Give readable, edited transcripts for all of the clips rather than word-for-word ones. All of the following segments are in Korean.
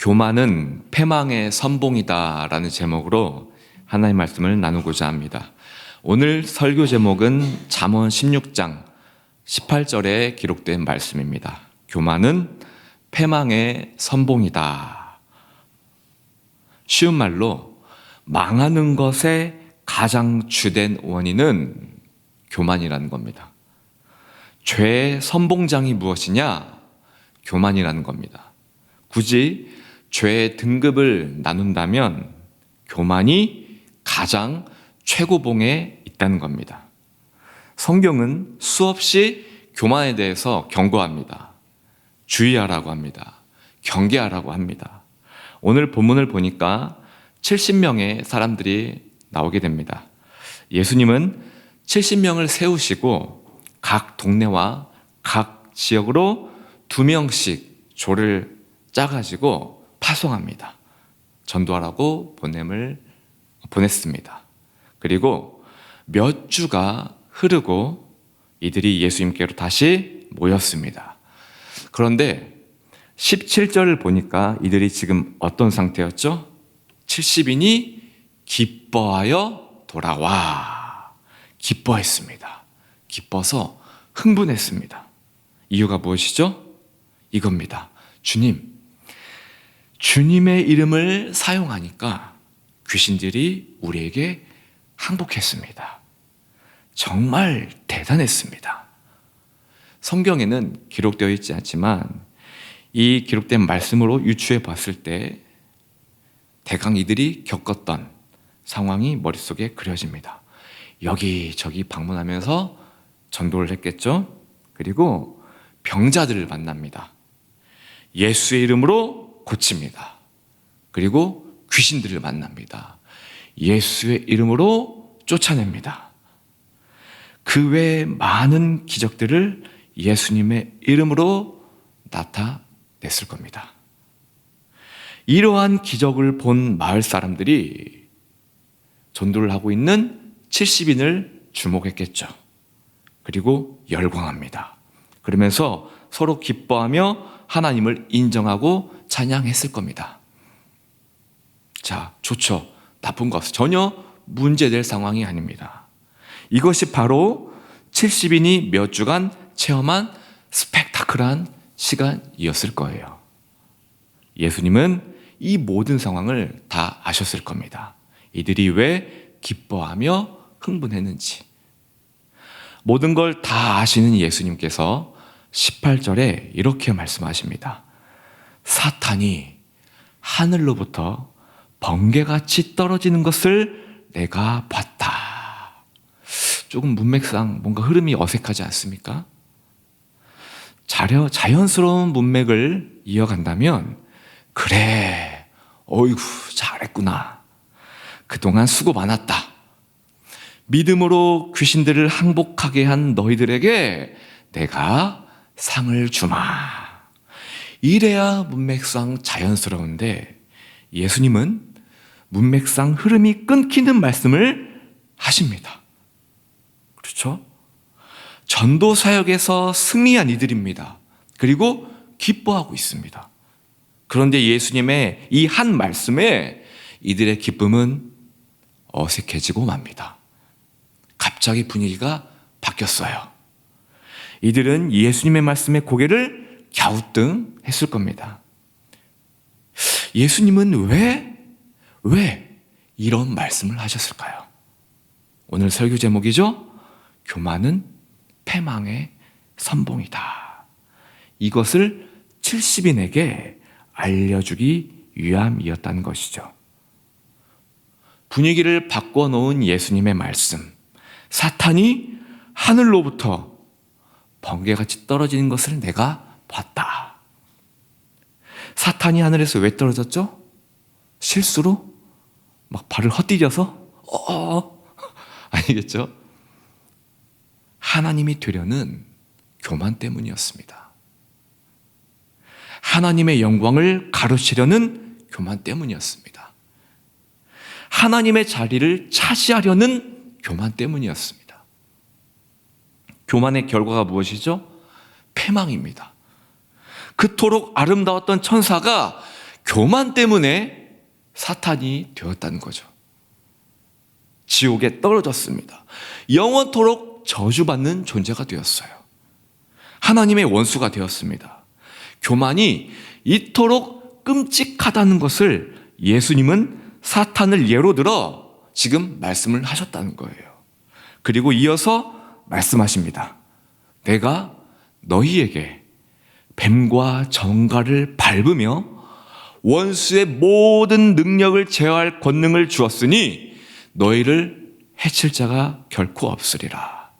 교만은 패망의 선봉이다라는 제목으로 하나님의 말씀을 나누고자 합니다. 오늘 설교 제목은 잠언 16장 18절에 기록된 말씀입니다. 교만은 패망의 선봉이다. 쉬운 말로 망하는 것의 가장 주된 원인은 교만이라는 겁니다. 죄의 선봉장이 무엇이냐? 교만이라는 겁니다. 굳이 죄의 등급을 나눈다면 교만이 가장 최고봉에 있다는 겁니다. 성경은 수없이 교만에 대해서 경고합니다. 주의하라고 합니다. 경계하라고 합니다. 오늘 본문을 보니까 70명의 사람들이 나오게 됩니다. 예수님은 70명을 세우시고 각 동네와 각 지역으로 2명씩 조를 짜가지고 파송합니다. 전도하라고 보냈습니다. 그리고 몇 주가 흐르고 이들이 예수님께로 다시 모였습니다. 그런데 17절을 보니까 이들이 지금 어떤 상태였죠? 70인이 기뻐하여 돌아와. 기뻐했습니다. 기뻐서 흥분했습니다. 이유가 무엇이죠? 이겁니다. 주님의 이름을 사용하니까 귀신들이 우리에게 항복했습니다. 정말 대단했습니다. 성경에는 기록되어 있지 않지만 이 기록된 말씀으로 유추해 봤을 때 대강 이들이 겪었던 상황이 머릿속에 그려집니다. 여기저기 방문하면서 전도를 했겠죠. 그리고 병자들을 만납니다. 예수의 이름으로 고칩니다. 그리고 귀신들을 만납니다. 예수의 이름으로 쫓아냅니다. 그 외에 많은 기적들을 예수님의 이름으로 나타냈을 겁니다. 이러한 기적을 본 마을 사람들이 전도를 하고 있는 70인을 주목했겠죠. 그리고 열광합니다. 그러면서 서로 기뻐하며 하나님을 인정하고 찬양했을 겁니다. 자, 좋죠. 나쁜 것 전혀 문제될 상황이 아닙니다. 이것이 바로 70인이 몇 주간 체험한 스펙타클한 시간이었을 거예요. 예수님은 이 모든 상황을 다 아셨을 겁니다. 이들이 왜 기뻐하며 흥분했는지. 모든 걸 다 아시는 예수님께서 18절에 이렇게 말씀하십니다. 사탄이 하늘로부터 번개같이 떨어지는 것을 내가 봤다. 조금 문맥상 뭔가 흐름이 어색하지 않습니까? 자연스러운 문맥을 이어간다면 그래, 어이구 잘했구나. 그동안 수고 많았다. 믿음으로 귀신들을 항복하게 한 너희들에게 내가 상을 주마. 이래야 문맥상 자연스러운데 예수님은 문맥상 흐름이 끊기는 말씀을 하십니다. 그렇죠? 전도 사역에서 승리한 이들입니다. 그리고 기뻐하고 있습니다. 그런데 예수님의 이 한 말씀에 이들의 기쁨은 어색해지고 맙니다. 갑자기 분위기가 바뀌었어요. 이들은 예수님의 말씀에 고개를 갸우뚱했을 겁니다. 예수님은 왜 이런 말씀을 하셨을까요? 오늘 설교 제목이죠? 교만은 패망의 선봉이다. 이것을 70인에게 알려주기 위함이었다는 것이죠. 분위기를 바꿔놓은 예수님의 말씀. 사탄이 하늘로부터 번개같이 떨어지는 것을 내가 봤다. 사탄이 하늘에서 왜 떨어졌죠? 실수로? 막 발을 헛디뎌서? 아니겠죠? 하나님이 되려는 교만 때문이었습니다. 하나님의 영광을 가로채려는 교만 때문이었습니다. 하나님의 자리를 차지하려는 교만 때문이었습니다. 교만의 결과가 무엇이죠? 패망입니다. 그토록 아름다웠던 천사가 교만 때문에 사탄이 되었다는 거죠. 지옥에 떨어졌습니다. 영원토록 저주받는 존재가 되었어요. 하나님의 원수가 되었습니다. 교만이 이토록 끔찍하다는 것을 예수님은 사탄을 예로 들어 지금 말씀을 하셨다는 거예요. 그리고 이어서 말씀하십니다. 내가 너희에게 뱀과 정갈을 밟으며 원수의 모든 능력을 제어할 권능을 주었으니 너희를 해칠 자가 결코 없으리라.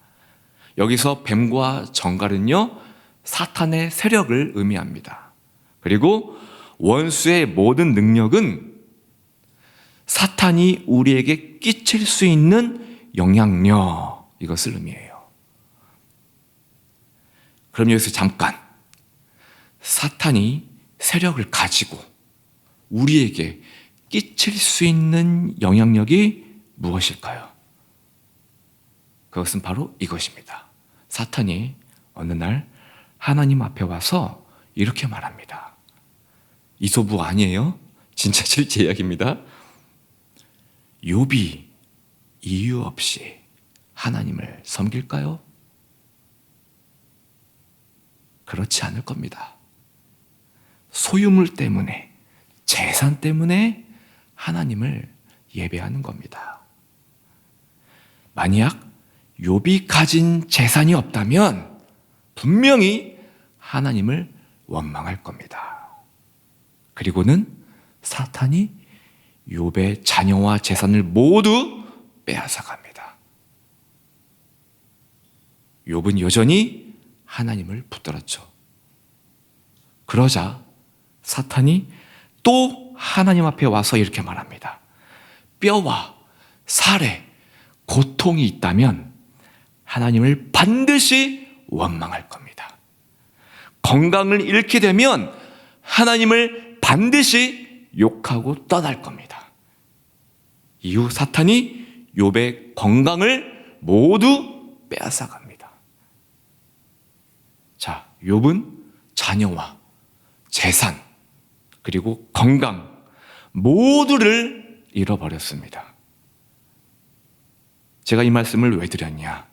여기서 뱀과 정갈은요, 사탄의 세력을 의미합니다. 그리고 원수의 모든 능력은 사탄이 우리에게 끼칠 수 있는 영향력, 이것을 의미해요. 그럼 여기서 잠깐, 사탄이 세력을 가지고 우리에게 끼칠 수 있는 영향력이 무엇일까요? 그것은 바로 이것입니다. 사탄이 어느 날 하나님 앞에 와서 이렇게 말합니다. 이소부 아니에요? 진짜 실제 이야기입니다. 욥이 이유 없이 하나님을 섬길까요? 그렇지 않을 겁니다. 소유물 때문에, 재산 때문에 하나님을 예배하는 겁니다. 만약 욥이 가진 재산이 없다면 분명히 하나님을 원망할 겁니다. 그리고는 사탄이 욥의 자녀와 재산을 모두 빼앗아갑니다. 욥은 여전히 하나님을 붙들었죠. 그러자 사탄이 또 하나님 앞에 와서 이렇게 말합니다. 뼈와 살에 고통이 있다면 하나님을 반드시 원망할 겁니다. 건강을 잃게 되면 하나님을 반드시 욕하고 떠날 겁니다. 이후 사탄이 욥의 건강을 모두 빼앗아 갑니다. 자, 욥은 자녀와 재산 그리고 건강 모두를 잃어버렸습니다. 제가 이 말씀을 왜 드렸냐?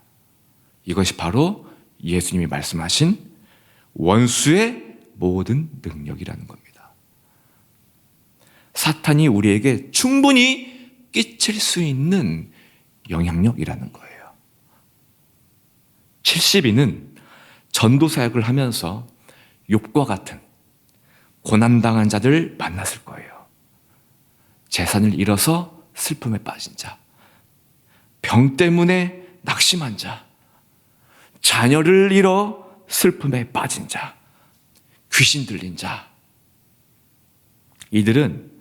이것이 바로 예수님이 말씀하신 원수의 모든 능력이라는 겁니다. 사탄이 우리에게 충분히 끼칠 수 있는 영향력이라는 거예요. 70인은 전도사역을 하면서 욥과 같은 고난당한 자들 만났을 거예요. 재산을 잃어서 슬픔에 빠진 자, 병 때문에 낙심한 자, 자녀를 잃어 슬픔에 빠진 자, 귀신 들린 자, 이들은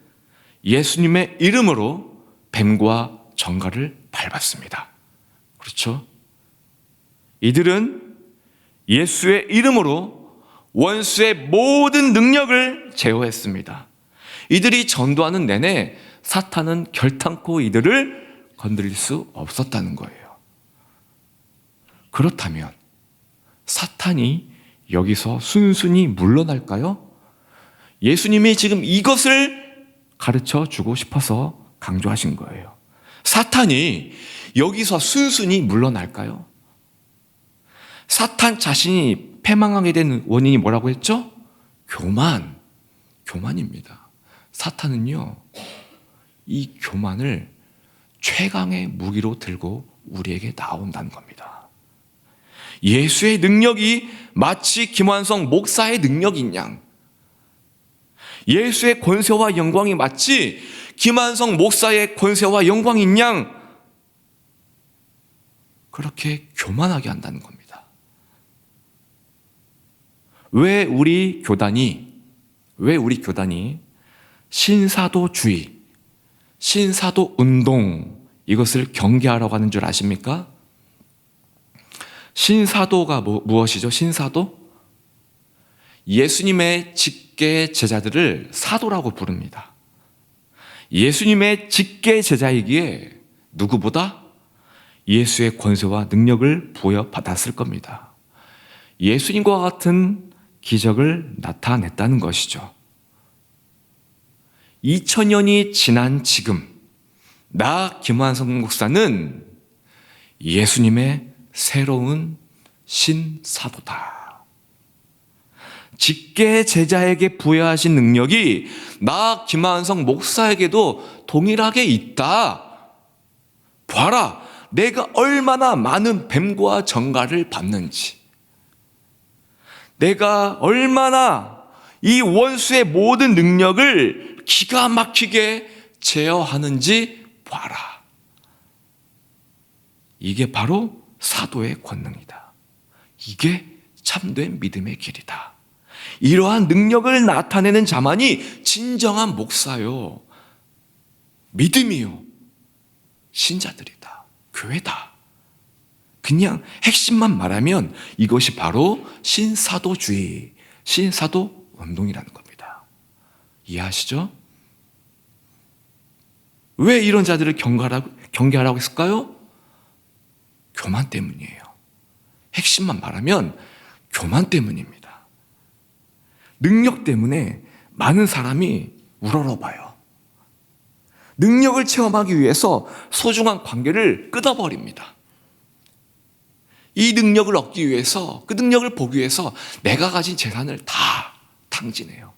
예수님의 이름으로 뱀과 정갈을 밟았습니다. 그렇죠? 이들은 예수의 이름으로 원수의 모든 능력을 제어했습니다. 이들이 전도하는 내내 사탄은 결탄코 이들을 건드릴 수 없었다는 거예요. 그렇다면 사탄이 여기서 순순히 물러날까요? 예수님이 지금 이것을 가르쳐 주고 싶어서 강조하신 거예요. 사탄이 여기서 순순히 물러날까요? 사탄 자신이 패망하게 된 원인이 뭐라고 했죠? 교만입니다. 사탄은요, 이 교만을 최강의 무기로 들고 우리에게 나온다는 겁니다. 예수의 능력이 마치 김완성 목사의 능력인 양, 예수의 권세와 영광이 마치 김완성 목사의 권세와 영광인 양, 그렇게 교만하게 한다는 겁니다. 왜 우리 교단이 신사도주의, 신사도 운동, 이것을 경계하라고 하는 줄 아십니까? 신사도가 무엇이죠? 신사도? 예수님의 직계 제자들을 사도라고 부릅니다. 예수님의 직계 제자이기에 누구보다 예수의 권세와 능력을 부여받았을 겁니다. 예수님과 같은 기적을 나타냈다는 것이죠. 2000년이 지난 지금 나 김환성 목사는 예수님의 새로운 신사도다. 직계 제자에게 부여하신 능력이 나 김환성 목사에게도 동일하게 있다. 봐라, 내가 얼마나 많은 뱀과 정갈을 받는지, 내가 얼마나 이 원수의 모든 능력을 기가 막히게 제어하는지 봐라. 이게 바로 사도의 권능이다. 이게 참된 믿음의 길이다. 이러한 능력을 나타내는 자만이 진정한 목사요, 믿음이요, 신자들이다, 교회다. 그냥 핵심만 말하면 이것이 바로 신사도주의, 신사도 운동이라는 겁니다. 이해하시죠? 왜 이런 자들을 경계하라고 했을까요? 교만 때문이에요. 핵심만 말하면 교만 때문입니다. 능력 때문에 많은 사람이 우러러봐요. 능력을 체험하기 위해서 소중한 관계를 끊어버립니다. 이 능력을 얻기 위해서, 그 능력을 보기 위해서 내가 가진 재산을 다 탕진해요.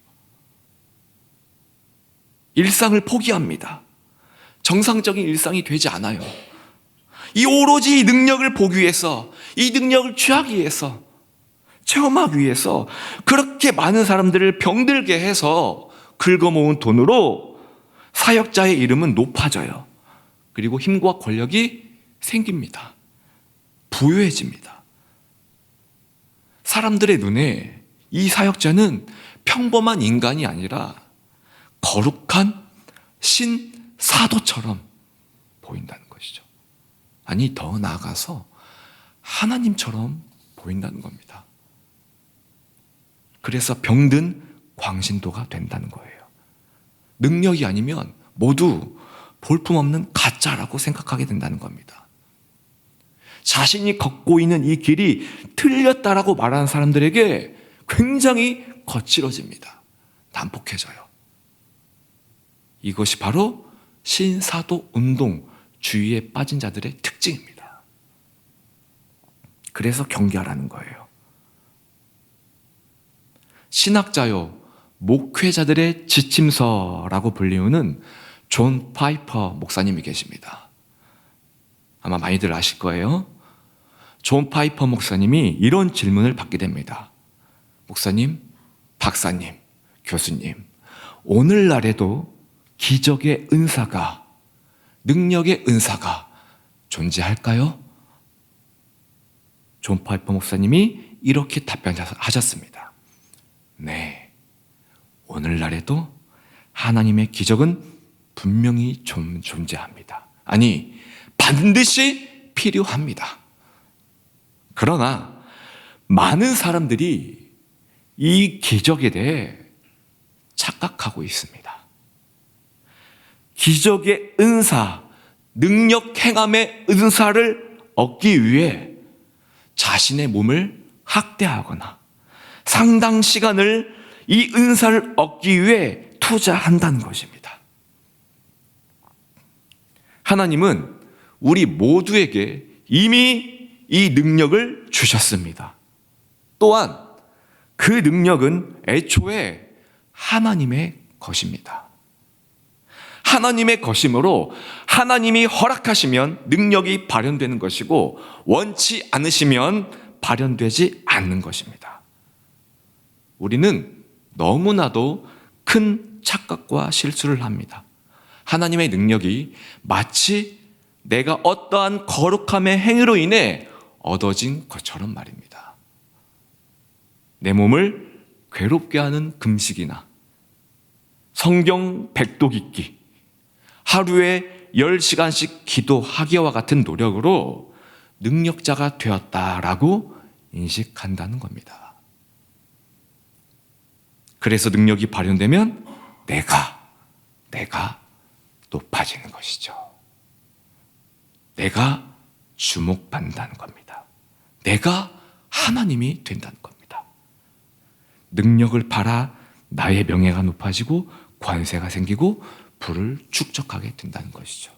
일상을 포기합니다. 정상적인 일상이 되지 않아요. 이 오로지 이 능력을 보기 위해서, 이 능력을 취하기 위해서, 체험하기 위해서 그렇게 많은 사람들을 병들게 해서 긁어모은 돈으로 사역자의 이름은 높아져요. 그리고 힘과 권력이 생깁니다. 부유해집니다. 사람들의 눈에 이 사역자는 평범한 인간이 아니라 거룩한 신사도처럼 보인다는 것이죠. 아니, 더 나아가서 하나님처럼 보인다는 겁니다. 그래서 병든 광신도가 된다는 거예요. 능력이 아니면 모두 볼품없는 가짜라고 생각하게 된다는 겁니다. 자신이 걷고 있는 이 길이 틀렸다라고 말하는 사람들에게 굉장히 거칠어집니다. 난폭해져요. 이것이 바로 신사도 운동 주의에 빠진 자들의 특징입니다. 그래서 경계하라는 거예요. 신학자요, 목회자들의 지침서라고 불리우는 존 파이퍼 목사님이 계십니다. 아마 많이들 아실 거예요. 존 파이퍼 목사님이 이런 질문을 받게 됩니다. 목사님, 박사님, 교수님, 오늘날에도 기적의 은사가, 능력의 은사가 존재할까요? 존 파이퍼 목사님이 이렇게 답변하셨습니다. 네, 오늘날에도 하나님의 기적은 분명히 존재합니다. 아니, 반드시 필요합니다. 그러나 많은 사람들이 이 기적에 대해 착각하고 있습니다. 기적의 은사, 능력 행함의 은사를 얻기 위해 자신의 몸을 학대하거나 상당 시간을 이 은사를 얻기 위해 투자한다는 것입니다. 하나님은 우리 모두에게 이미 이 능력을 주셨습니다. 또한 그 능력은 애초에 하나님의 것입니다. 하나님의 것이므로 하나님이 허락하시면 능력이 발현되는 것이고 원치 않으시면 발현되지 않는 것입니다. 우리는 너무나도 큰 착각과 실수를 합니다. 하나님의 능력이 마치 내가 어떠한 거룩함의 행위로 인해 얻어진 것처럼 말입니다. 내 몸을 괴롭게 하는 금식이나 성경 백독 읽기, 하루에 10시간씩 기도하기와 같은 노력으로 능력자가 되었다라고 인식한다는 겁니다. 그래서 능력이 발현되면 내가 높아지는 것이죠. 내가 주목받는다는 겁니다. 내가 하나님이 된다는 겁니다. 능력을 팔아 나의 명예가 높아지고 권세가 생기고 부를 축적하게 된다는 것이죠.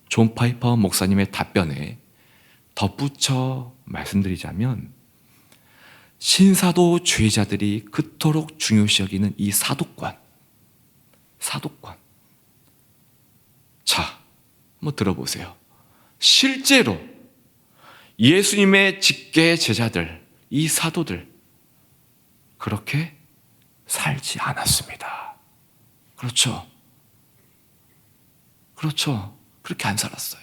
존 파이퍼 목사님의 답변에 덧붙여 말씀드리자면, 신사도 주의자들이 그토록 중요시 여기는 이 사도권. 자, 한번 들어보세요. 실제로 예수님의 직계 제자들, 이 사도들, 그렇게 살지 않았습니다. 그렇죠? 그렇게 안 살았어요.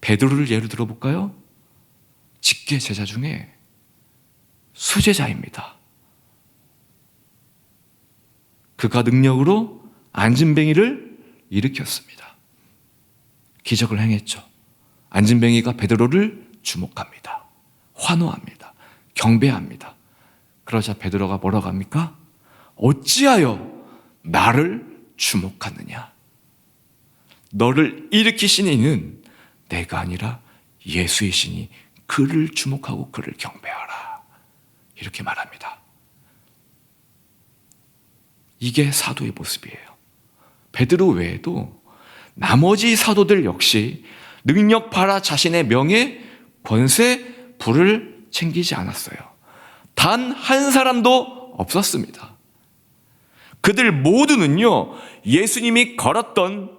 베드로를 예로 들어볼까요? 직계 제자 중에 수제자입니다. 그가 능력으로 안진뱅이를 일으켰습니다. 기적을 행했죠. 안진뱅이가 베드로를 주목합니다. 환호합니다. 경배합니다. 그러자 베드로가 뭐라고 합니까? 어찌하여 나를 주목하느냐? 너를 일으키신 이는 내가 아니라 예수이시니 그를 주목하고 그를 경배하라. 이렇게 말합니다. 이게 사도의 모습이에요. 베드로 외에도 나머지 사도들 역시 능력 팔아 자신의 명예, 권세, 부를 챙기지 않았어요. 단 한 사람도 없었습니다. 그들 모두는요, 예수님이 걸었던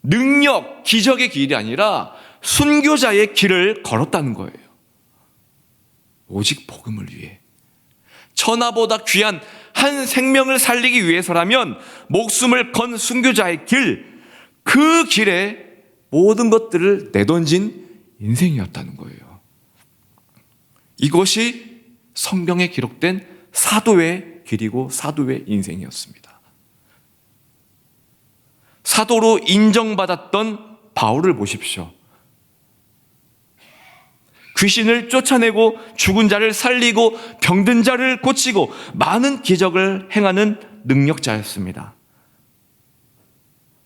능력, 기적의 길이 아니라 순교자의 길을 걸었다는 거예요. 오직 복음을 위해. 천하보다 귀한 한 생명을 살리기 위해서라면 목숨을 건 순교자의 길, 그 길에 모든 것들을 내던진 인생이었다는 거예요. 이것이 성경에 기록된 사도의 길이고 사도의 인생이었습니다. 사도로 인정받았던 바울을 보십시오. 귀신을 쫓아내고 죽은 자를 살리고 병든 자를 고치고 많은 기적을 행하는 능력자였습니다.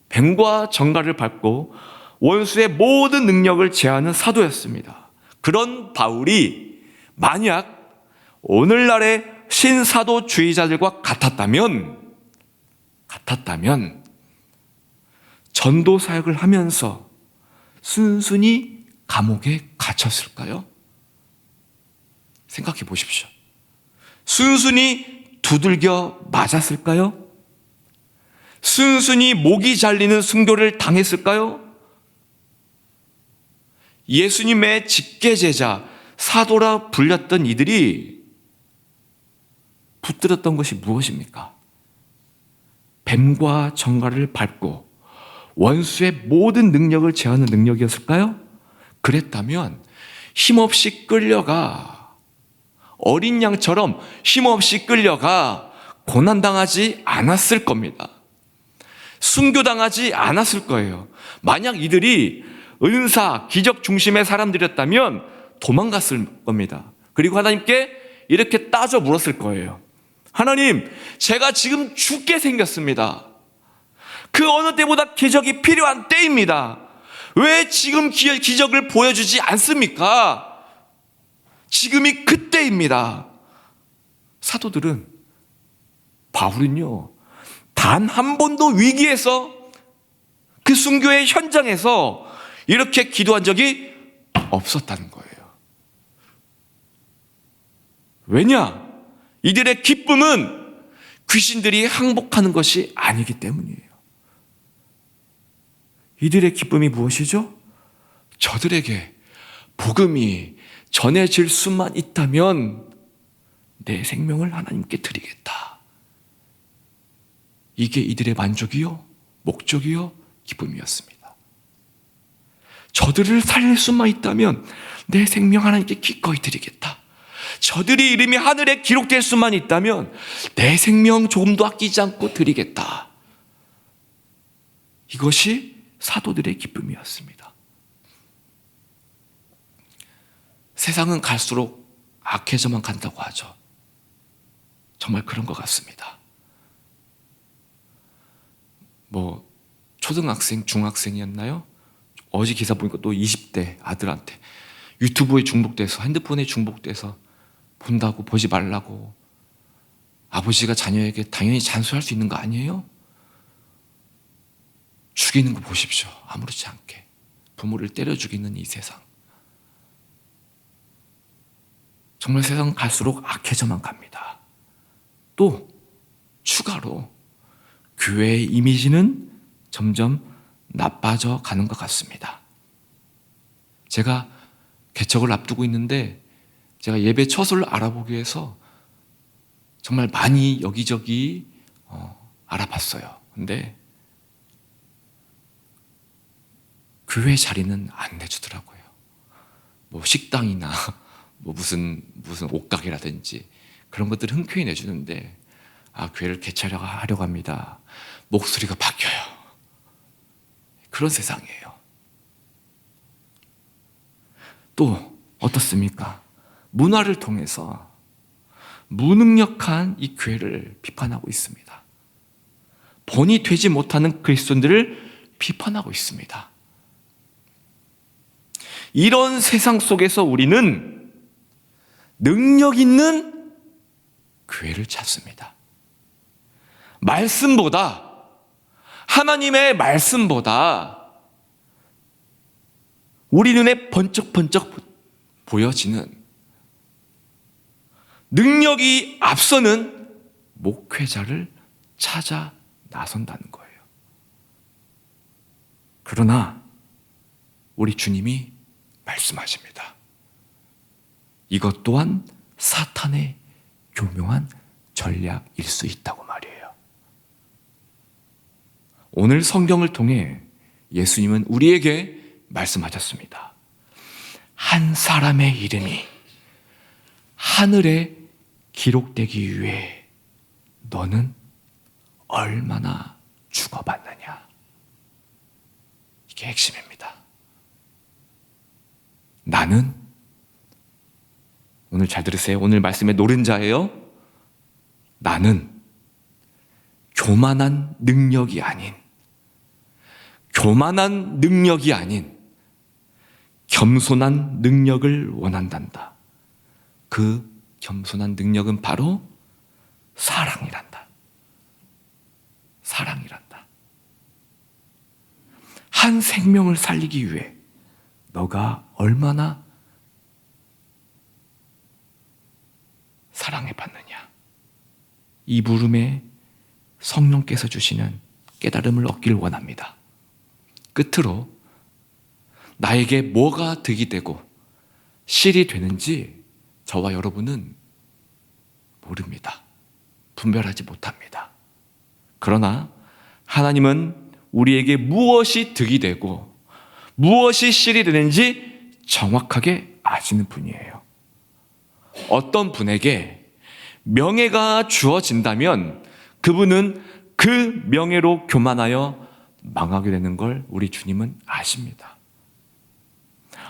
뱀과 정갈을 밟고 원수의 모든 능력을 제하는 사도였습니다. 그런 바울이 만약 오늘날의 신사도주의자들과 같았다면 전도 사역을 하면서 순순히 감옥에 갇혔을까요? 생각해 보십시오. 순순히 두들겨 맞았을까요? 순순히 목이 잘리는 순교를 당했을까요? 예수님의 직계제자, 사도라 불렸던 이들이 붙들었던 것이 무엇입니까? 뱀과 정갈을 밟고 원수의 모든 능력을 제하는 능력이었을까요? 그랬다면 힘없이 끌려가, 어린 양처럼 힘없이 끌려가 고난당하지 않았을 겁니다. 순교당하지 않았을 거예요. 만약 이들이 은사, 기적 중심의 사람들이었다면 도망갔을 겁니다. 그리고 하나님께 이렇게 따져 물었을 거예요. 하나님, 제가 지금 죽게 생겼습니다. 그 어느 때보다 기적이 필요한 때입니다. 왜 지금 기적을 보여주지 않습니까? 지금이 그때입니다. 사도들은, 바울은요, 단 한 번도 위기에서, 그 순교의 현장에서 이렇게 기도한 적이 없었다는 거예요. 왜냐? 이들의 기쁨은 귀신들이 항복하는 것이 아니기 때문이에요. 이들의 기쁨이 무엇이죠? 저들에게 복음이 전해질 수만 있다면 내 생명을 하나님께 드리겠다. 이게 이들의 만족이요, 목적이요, 기쁨이었습니다. 저들을 살릴 수만 있다면 내 생명 하나님께 기꺼이 드리겠다. 저들이 이름이 하늘에 기록될 수만 있다면 내 생명 조금도 아끼지 않고 드리겠다. 이것이 사도들의 기쁨이었습니다. 세상은 갈수록 악해져만 간다고 하죠. 정말 그런 것 같습니다. 초등학생, 중학생이었나요? 어제 기사 보니까 또 20대 아들한테 유튜브에 중독돼서, 핸드폰에 중독돼서 본다고, 보지 말라고 아버지가 자녀에게 당연히 잔소리할 수 있는 거 아니에요? 죽이는 거 보십시오. 아무렇지 않게 부모를 때려 죽이는 이 세상. 정말 세상 갈수록 악해져만 갑니다. 또 추가로 교회의 이미지는 점점 나빠져 가는 것 같습니다. 제가 개척을 앞두고 있는데 제가 예배 처소를 알아보기 위해서 정말 많이 여기저기 알아봤어요. 근데 교회 자리는 안 내주더라고요. 뭐 식당이나 뭐 무슨 옷가게라든지 그런 것들을 흔쾌히 내주는데 교회를 개척하려고 합니다. 목소리가 바뀌어요. 그런 세상이에요. 또 어떻습니까? 문화를 통해서 무능력한 이 교회를 비판하고 있습니다. 본이 되지 못하는 그리스도인들을 비판하고 있습니다. 이런 세상 속에서 우리는 능력 있는 교회를 찾습니다. 하나님의 말씀보다 우리 눈에 번쩍번쩍 보여지는 능력이 앞서는 목회자를 찾아 나선다는 거예요. 그러나 우리 주님이 말씀하십니다. 이것 또한 사탄의 교묘한 전략일 수 있다고 말이에요. 오늘 성경을 통해 예수님은 우리에게 말씀하셨습니다. 한 사람의 이름이 하늘에 기록되기 위해 너는 얼마나 죽어봤느냐. 이게 핵심입니다. 나는, 오늘 잘 들으세요. 오늘 말씀의 노른자예요. 나는 교만한 능력이 아닌 겸손한 능력을 원한단다. 그 겸손한 능력은 바로 사랑이란다. 한 생명을 살리기 위해 너가 얼마나 사랑해봤느냐. 이 물음에 성령께서 주시는 깨달음을 얻기를 원합니다. 끝으로 나에게 뭐가 득이 되고 실이 되는지 저와 여러분은 모릅니다. 분별하지 못합니다. 그러나 하나님은 우리에게 무엇이 득이 되고 무엇이 실이 되는지 정확하게 아시는 분이에요. 어떤 분에게 명예가 주어진다면 그분은 그 명예로 교만하여 망하게 되는 걸 우리 주님은 아십니다.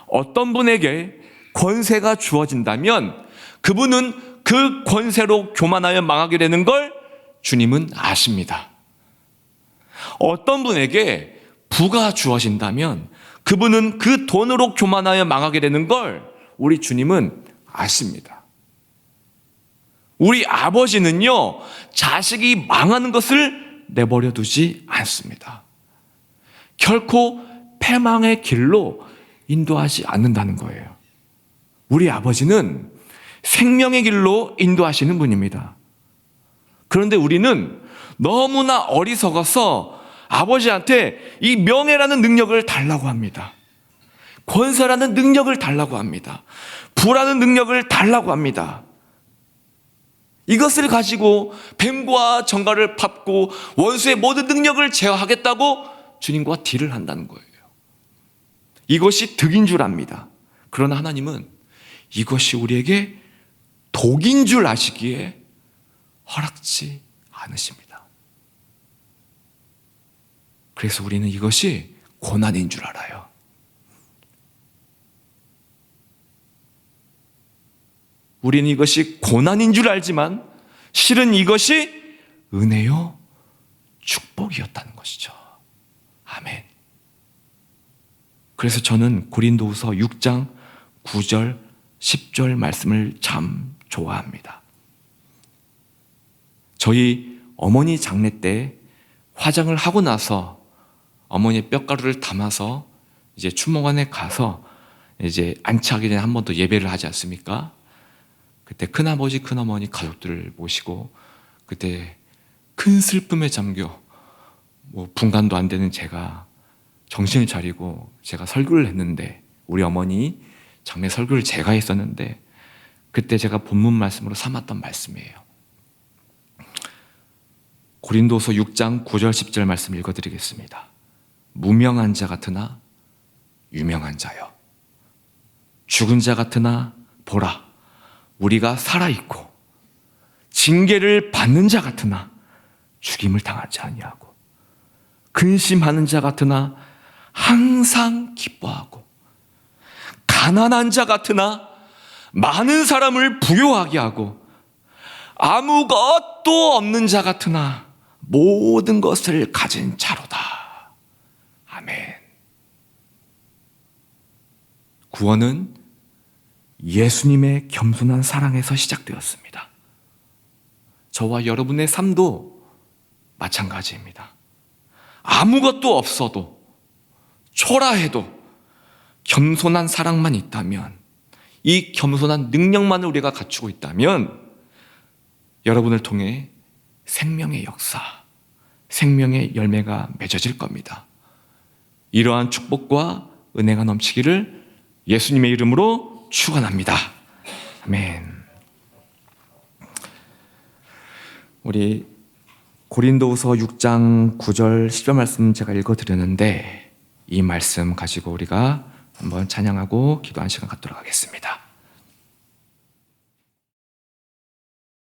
어떤 분에게 권세가 주어진다면 그분은 그 권세로 교만하여 망하게 되는 걸 주님은 아십니다. 어떤 분에게 부가 주어진다면 그분은 그 돈으로 교만하여 망하게 되는 걸 우리 주님은 아십니다. 우리 아버지는요, 자식이 망하는 것을 내버려 두지 않습니다. 결코 패망의 길로 인도하지 않는다는 거예요. 우리 아버지는 생명의 길로 인도하시는 분입니다. 그런데 우리는 너무나 어리석어서 아버지한테 이 명예라는 능력을 달라고 합니다. 권세라는 능력을 달라고 합니다. 부라는 능력을 달라고 합니다. 이것을 가지고 뱀과 정갈을 밟고 원수의 모든 능력을 제어하겠다고 주님과 딜을 한다는 거예요. 이것이 득인 줄 압니다. 그러나 하나님은 이것이 우리에게 독인 줄 아시기에 허락지 않으십니다. 그래서 우리는 이것이 고난인 줄 알아요. 우리는 이것이 고난인 줄 알지만 실은 이것이 은혜요 축복이었다는 것이죠. 아멘. 그래서 저는 고린도후서 6장 9절 10절 말씀을 참 좋아합니다. 저희 어머니 장례 때 화장을 하고 나서 어머니의 뼈가루를 담아서 이제 추모관에 가서 이제 안치하기 전에 한 번 더 예배를 하지 않습니까? 그때 큰아버지, 큰어머니 가족들을 모시고 그때 큰 슬픔에 잠겨 분간도 안 되는 제가 정신을 차리고 제가 설교를 했는데, 우리 어머니 장례 설교를 제가 했었는데 그때 제가 본문 말씀으로 삼았던 말씀이에요. 고린도서 6장 9절 10절 말씀 읽어드리겠습니다. 무명한 자 같으나 유명한 자여, 죽은 자 같으나 보라 우리가 살아있고, 징계를 받는 자 같으나 죽임을 당하지 아니하고, 근심하는 자 같으나 항상 기뻐하고, 가난한 자 같으나 많은 사람을 부요하게 하고, 아무것도 없는 자 같으나 모든 것을 가진 자로다. 아멘. 구원은 예수님의 겸손한 사랑에서 시작되었습니다. 저와 여러분의 삶도 마찬가지입니다. 아무것도 없어도, 초라해도 겸손한 사랑만 있다면, 이 겸손한 능력만을 우리가 갖추고 있다면 여러분을 통해 생명의 역사, 생명의 열매가 맺어질 겁니다. 이러한 축복과 은혜가 넘치기를 예수님의 이름으로 축원합니다. 아멘. 우리 고린도후서 6장 9절 10절 말씀 제가 읽어드렸는데, 이 말씀 가지고 우리가 한번 찬양하고 기도하는 시간 갖도록 하겠습니다.